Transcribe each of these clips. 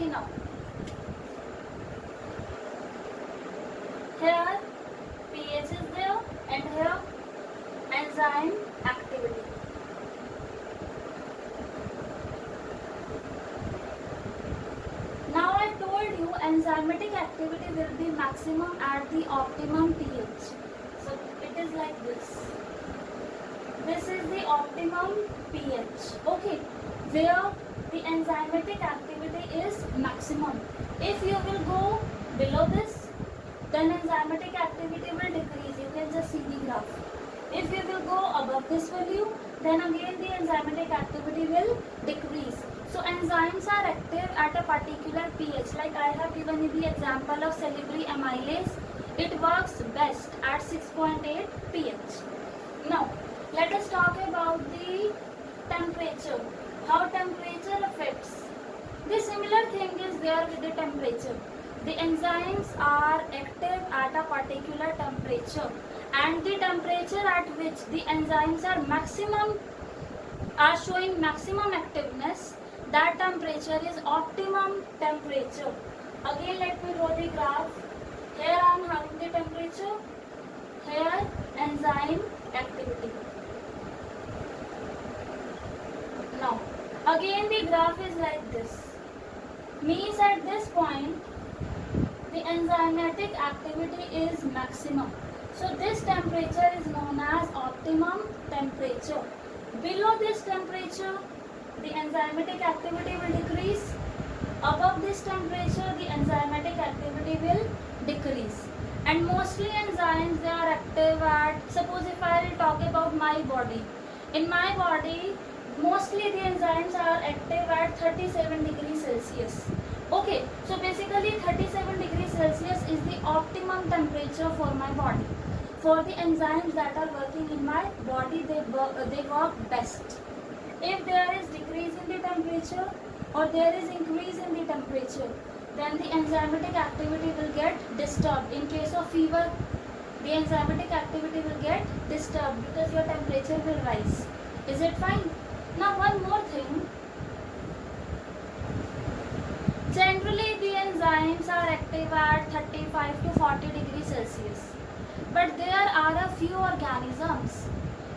Okay, now here pH is there and here enzyme activity. Now I told you enzymatic activity will be maximum at the optimum pH. So it is like this. This is the optimum pH. Okay, where the enzymatic activity is maximum. If you will go below this, then enzymatic activity will decrease. You can just see the graph. If you will go above this value, then again the enzymatic activity will decrease. So enzymes are active at a particular pH. Like I have given you the example of salivary amylase. It works best at 6.8 pH. Now, let us talk about the temperature. How temperature affects. The similar thing is there with the temperature. The enzymes are active at a particular temperature, and the temperature at which the enzymes are showing maximum activeness, that temperature is optimum temperature. Again, let me draw the graph. Here I am having the temperature, here enzyme activity. Now, again the graph is like this. Means at this point, the enzymatic activity is maximum. So this temperature is known as optimum temperature. Below this temperature, the enzymatic activity will decrease. Above this temperature, the enzymatic activity will decrease. And mostly enzymes, they are active at, suppose if I will talk about my body. In my body, mostly the enzymes are active at 37 degrees Celsius. Okay, so basically 37 degrees Celsius is the optimum temperature for my body. For the enzymes that are working in my body, they work best. If there is decrease in the temperature or there is increase in the temperature, then the enzymatic activity will get disturbed. In case of fever, the enzymatic activity will get disturbed because your temperature will rise. Is it fine? Now one more thing. Generally the enzymes are active at 35 to 40 degrees Celsius. But there are a few organisms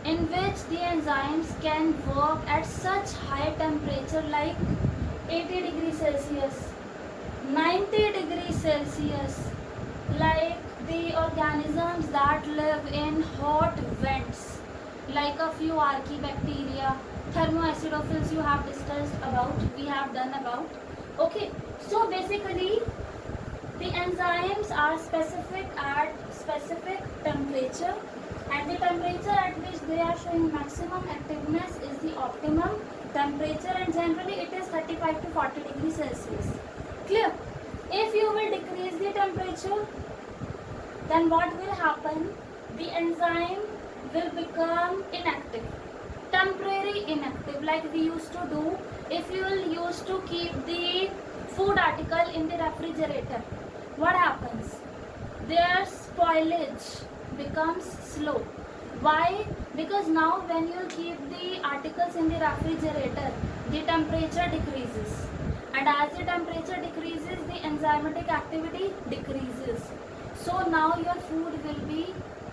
in which the enzymes can work at such high temperature like 80 degrees Celsius, 90 degrees Celsius, like the organisms that live in hot vents, like a few archaebacteria, thermoacidophils you have discussed about, we have done about. Okay, so basically the enzymes are specific at specific temperature, and the temperature at which they are showing maximum activeness is the optimum temperature, and generally it is 35 to 40 degrees Celsius. Clear? If you will decrease the temperature, then what will happen? The enzyme will become inactive, temporary inactive, like we used to do if you will used to keep the food article in the refrigerator. What happens? Their spoilage becomes slow. Why? Because now when you keep the articles in the refrigerator, the temperature decreases, and as the temperature decreases, the enzymatic activity decreases. So now your food will be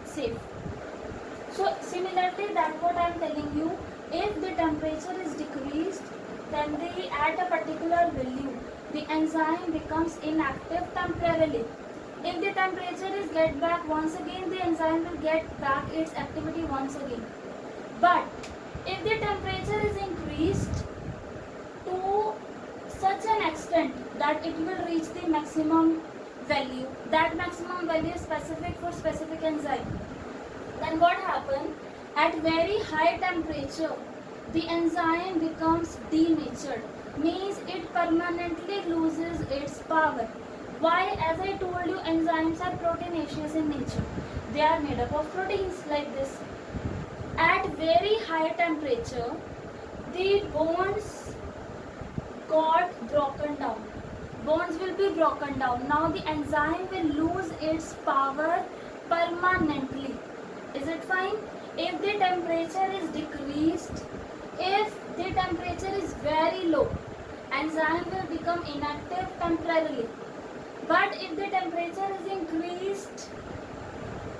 safe. So similarly, that's what I am telling you. If the temperature is decreased, then at a particular value, the enzyme becomes inactive temporarily. If the temperature is get back once again, the enzyme will get back its activity once again. But if the temperature is increased to such an extent that it will reach the maximum value, that maximum value is specific for specific enzyme, then what happens? At very high temperature, the enzyme becomes denatured, means it permanently loses its power. Why? As I told you, enzymes are proteinaceous in nature. They are made up of proteins like this. At very high temperature, the bonds got broken down. Bonds will be broken down. Now the enzyme will lose its power permanently. Is it fine? If the temperature is decreased, if the temperature is very low enzyme will become inactive temporarily. But if the temperature is increased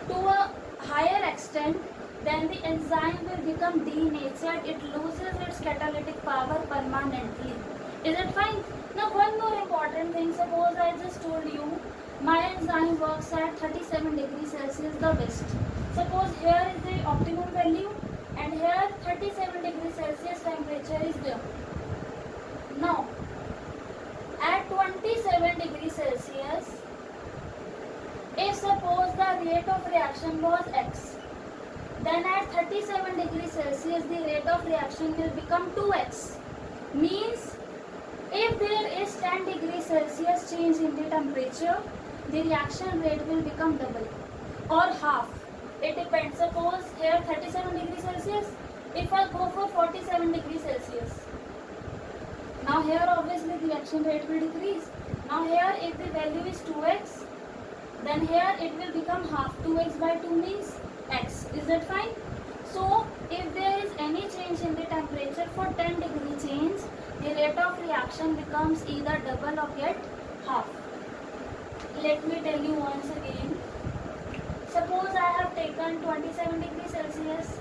to a higher extent, then the enzyme will become denatured. It loses its catalytic power permanently. Is it fine? Now one more important thing. Suppose I just told you my enzyme works at 37 degrees Celsius the best. Suppose here is the optimum value and here 37 degrees Celsius temperature is there. Now at 27 degrees Celsius, if suppose the rate of reaction was X, then at 37 degrees Celsius the rate of reaction will become 2x. Means if there is 10 degrees Celsius change in the temperature, the reaction rate will become double or half. It depends. Suppose here 37 degrees Celsius, if I go for 47 degrees Celsius, now here obviously the reaction rate will decrease. Now here if the value is 2x, then here it will become half. 2x by 2 means x. Is that fine? So if there is any change in the temperature for 10 degree change, the rate of reaction becomes either double or get half. Let me tell you once again. Suppose I have taken 27 degrees Celsius,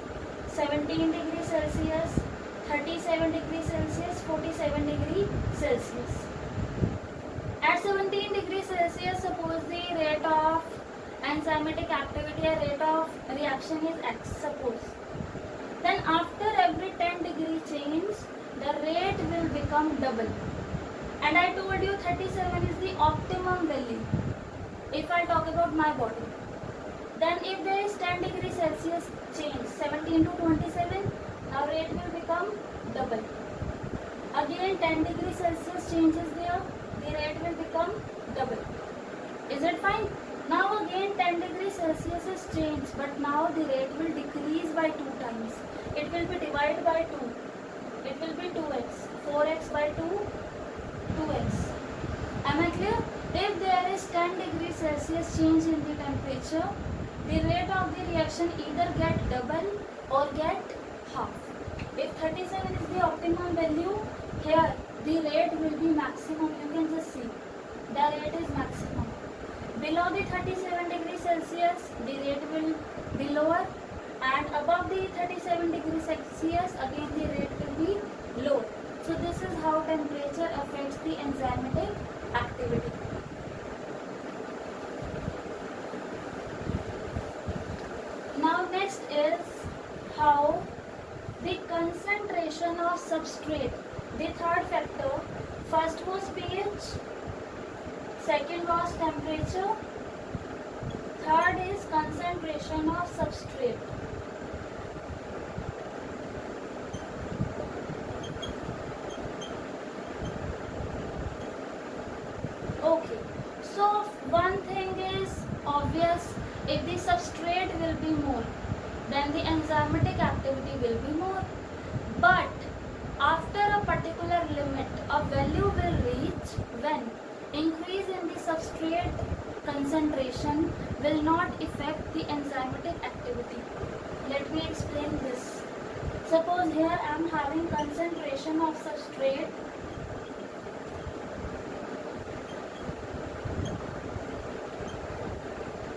17 degrees Celsius, 37 degrees Celsius, 47 degrees Celsius. At 17 degrees Celsius, suppose the rate of enzymatic activity or rate of reaction is X, suppose. Then after every 10 degree change, the rate will become double. And I told you 37 is the optimum value. If I talk about my body, then if there is 10 degrees Celsius change, 17 to 27, now rate will become double. Again 10 degrees Celsius change is there, the rate will become double. Is it fine? Now again 10 degrees Celsius is changed, but now the rate will decrease by 2 times. It will be divided by 2. It will be 2x. 4x by 2, 2x. Am I clear? If there is 10 degrees Celsius change in the temperature, the rate of the reaction either get double or get half. If 37 is the optimum value, here the rate will be maximum. You can just see. The rate is maximum. Below the 37 degrees Celsius, the rate will be lower, and above the 37 degrees Celsius, again the rate will be lower. So this is how temperature affects the enzymatic activity. Now next is how the concentration of substrate, the third factor, first was pH, second was temperature, third is concentration of substrate. Okay, so one thing is obvious, if the substrate will be more, then the enzymatic activity will be more. But after a particular limit, a value will reach when increase in the substrate concentration will not affect the enzymatic activity. Let me explain this. Suppose here I am having concentration of substrate .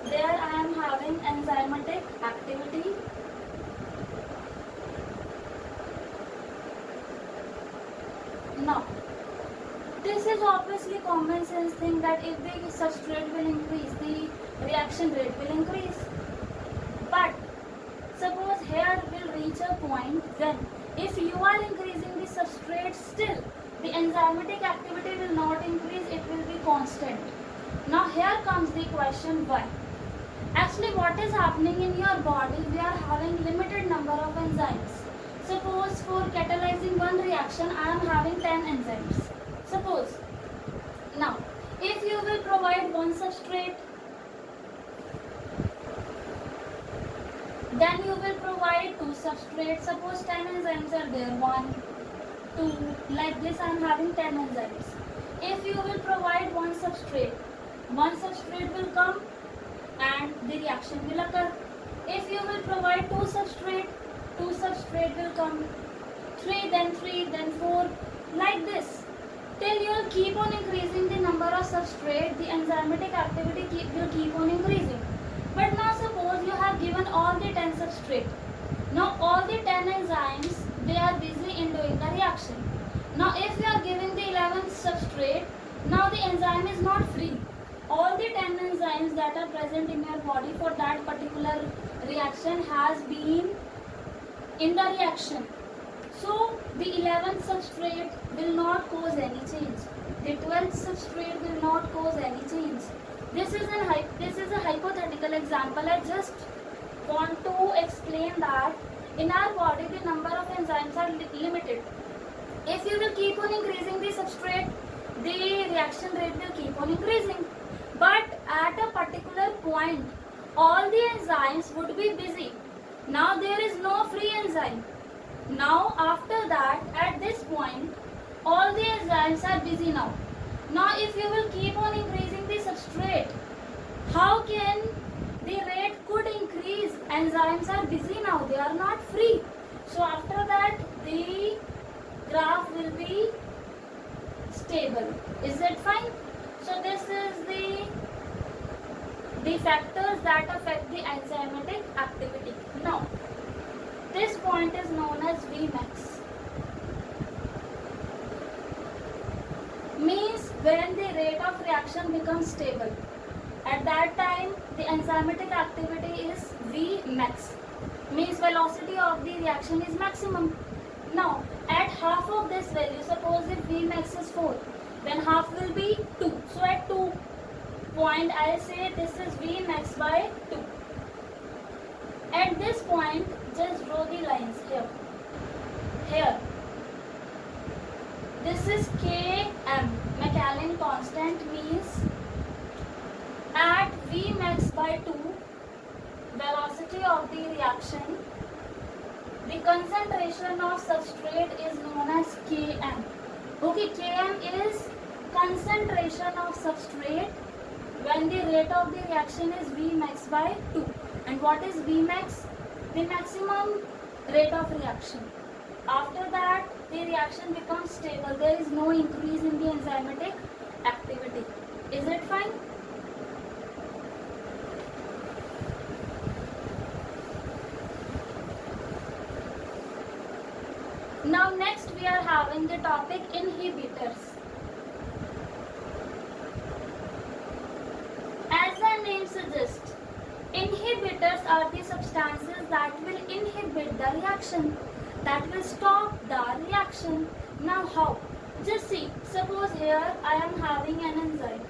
There I am having enzymatic activity . Now, this is obviously common sense thing that if the substrate will increase, the reaction rate will increase. But suppose here will reach a point when if you are increasing the substrate, still the enzymatic activity will not increase, it will be constant. Now here comes the question why. Actually what is happening in your body, we are having limited number of enzymes. Suppose for catalyzing one reaction I am having 10 enzymes. Suppose. Now if you will provide one substrate, then you will provide two substrates. Suppose 10 enzymes are there, 1, 2, like this I am having 10 enzymes. If you will provide one substrate will come and the reaction will occur. If you will provide two substrate will come, 3, then 4, like this, till you'll keep on increasing the number of substrate, the enzymatic activity will keep on increasing. But now suppose you have given all the 10 substrate. Now all the 10 enzymes, they are busy in doing the reaction. Now if you are giving the 11th substrate, now the enzyme is not free. All the 10 enzymes that are present in your body for that particular reaction has been in the reaction. So the 11th substrate will not cause any change. The 12th substrate will not cause any change. This is a hypothetical example. I just want to explain that in our body the number of enzymes are limited. If you will keep on increasing the substrate, the reaction rate will keep on increasing. But at a particular point, all the enzymes would be busy. Now there is no free enzyme. Now after that, at this point, all the enzymes are busy now. Now if you will keep on increasing the substrate, how can the rate could increase? Enzymes are busy now, they are not free. So after that, the graph will be stable. Is it fine? So this is the factors that affect the enzymatic activity. Now, this point is known as Vmax. Means when the rate of reaction becomes stable. At that time, the enzymatic activity is Vmax. Means velocity of the reaction is maximum. Now, at half of this value, suppose if Vmax is 4, then half will be 2. So at 2 point, I say this is Vmax by 2. At this point, just draw the lines here. Here. This is Km. Maclaurin constant means at Vmax by 2, velocity of the reaction, the concentration of substrate is known as Km. Okay, Km is concentration of substrate when the rate of the reaction is Vmax by 2. And what is Vmax? The maximum rate of reaction. After that, the reaction becomes stable. There is no increase in the enzymatic activity. Is it fine? Now next we are having the topic inhibitors. As the name suggests, inhibitors are the substances that will inhibit the reaction, that will stop the reaction. Now how? Just see, suppose here I am having an enzyme.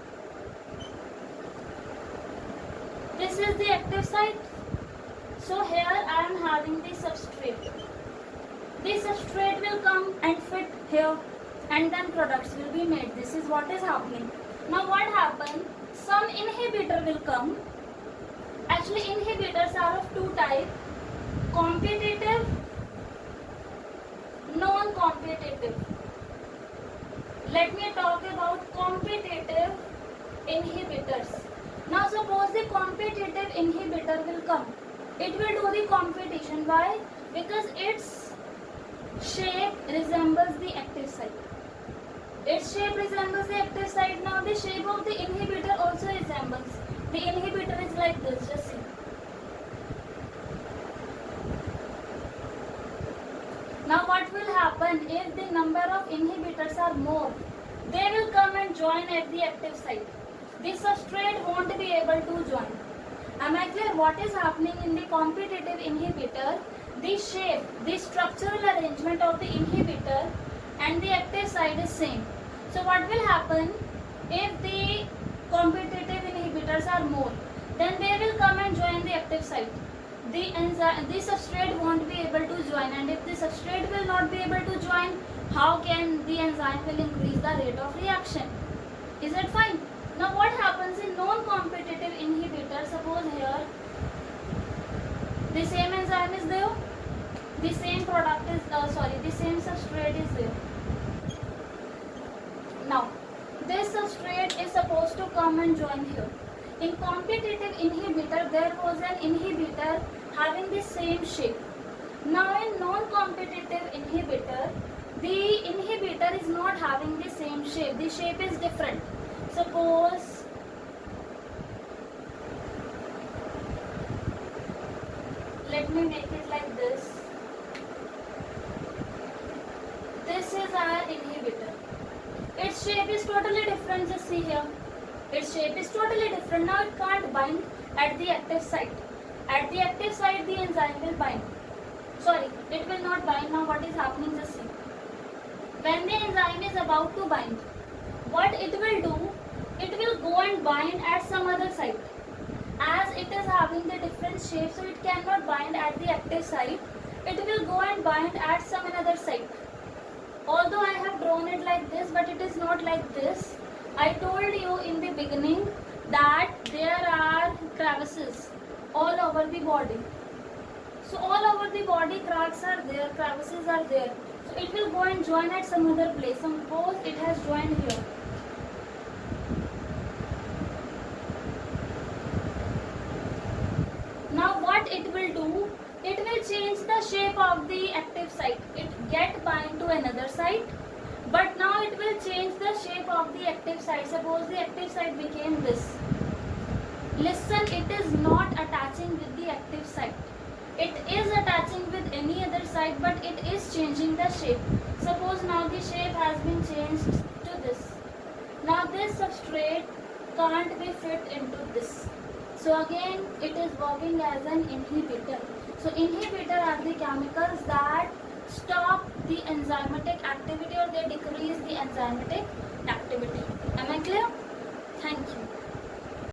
This is the active site. So here I am having the substrate. The substrate will come and fit here and then products will be made. This is what is happening. Now what happens? Some inhibitor will come. Actually inhibitors are of two types, competitive, non-competitive. Let me talk about competitive inhibitors. Now suppose the competitive inhibitor will come. It will do the competition. Why? Because its shape resembles the active site. Its shape resembles the active site. Now the shape of the inhibitor also resembles. The inhibitor is like this, just see. Now what will happen if the number of inhibitors are more? They will come and join at the active site. The substrate won't be able to join. Am I clear? What is happening in the competitive inhibitor? The shape, the structural arrangement of the inhibitor and the active site is same. So what will happen if the competitive inhibitors are more? Then they will come and join the active site. The substrate won't be able to join, and if the substrate will not be able to join, how can the enzyme will increase the rate of reaction? Is it fine? Now what happens in non-competitive inhibitor? Suppose here the same enzyme is there, the same product is the same substrate is there. Now this substrate is supposed to come and join here. In competitive inhibitor, there was an inhibitor having the same shape. Now in non-competitive inhibitor, the inhibitor is not having the same shape. The shape is different. Suppose let me make it like this. This is our inhibitor. Its shape is totally different. Just see here. Its shape is totally different. Now it can't bind at the active site. At the active site, the enzyme will bind. Sorry, it will not bind. Now what is happening? Just see. When the enzyme is about to bind, what it will do? It will go and bind at some other site. As it is having the different shape, so it cannot bind at the active site. It will go and bind at some another site. Although I have drawn it like this, but it is not like this. I told you in the beginning that there are crevices all over the body. So all over the body cracks are there, crevices are there. So it will go and join at some other place. Suppose it has joined here. Now what it will do? It will change the shape of the active site. It get bind to another site, but now it will change the shape of the active site. Suppose the active site became this. Listen, it is not attaching with the active site. It is attaching with any other site, but it is changing the shape. Suppose now the shape has been changed to this. Now this substrate can't be fit into this. So again, it is working as an inhibitor. So inhibitor are the chemicals that stop the enzymatic activity, or they decrease the enzymatic activity. Am I clear? Thank you.